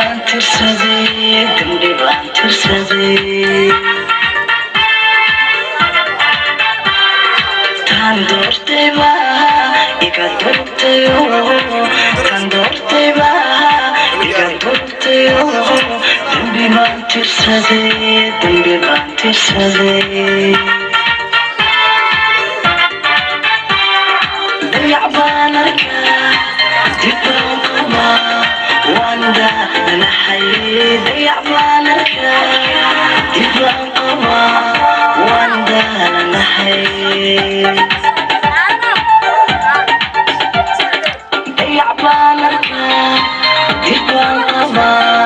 baan tirsaday dambi baan tirsaday tan doortay baa iga doortayo tan doortay baa iga doortayo dambi baan tirsaday dambi baan tirsaday dayac baan arkaa dib baan qabaa wanda naxay dayac baan arkaa dib baan qabaa wanda naxay dayac baan arkaa dib baan qabaa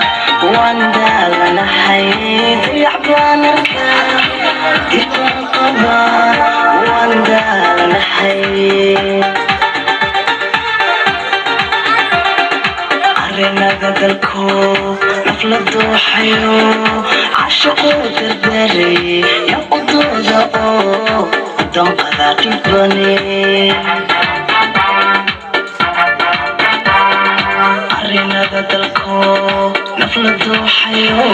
wanda naxay dayac baan arkaa dib baan qabaa wanda naxay arinaga dalko nafla dooxayo cashaqo dardaray ya udooda oo damqada dhibane arinaga dalko nafla dooxayo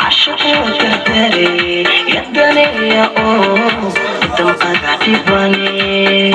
cashaqo dardaray ya daneeya oo damqada dhibane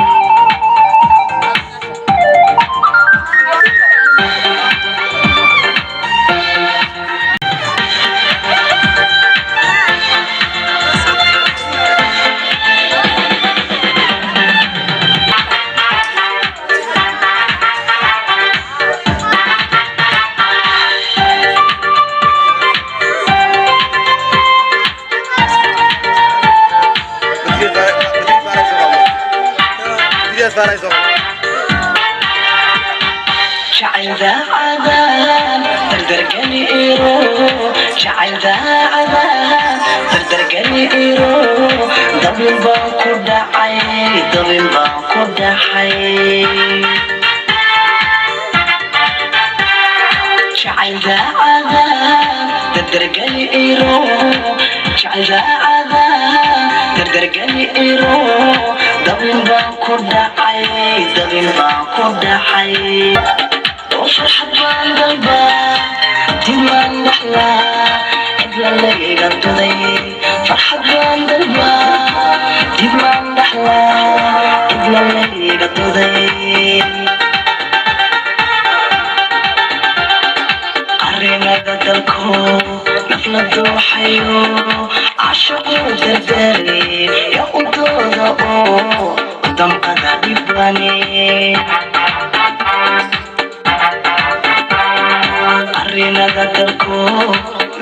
شعل ذا عذاب دردرقني إيرو شعل ذا عذاب دردرقني إيرو ضبل باكو دعي ضبل باكو دحي شعل ذا عذاب دردرقني إيرو شعل ذا عذاب دردرقني إيرو ضبل باكو دعي ضبل باكو دحي وفرحة بان قلبا ديمان نحلا عدلا اللي قدودي فرحة بان قلبا ديمان نحلا عدلا اللي قدودي قرينا قدركو نفلا دوحيو عشقو درداري يا قدودا او دمقدا ديباني arinaga dalko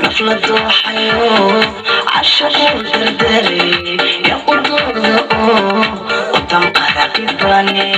nafla dooxayo cashaqo dardaray ya qudooda oo damqada dhibane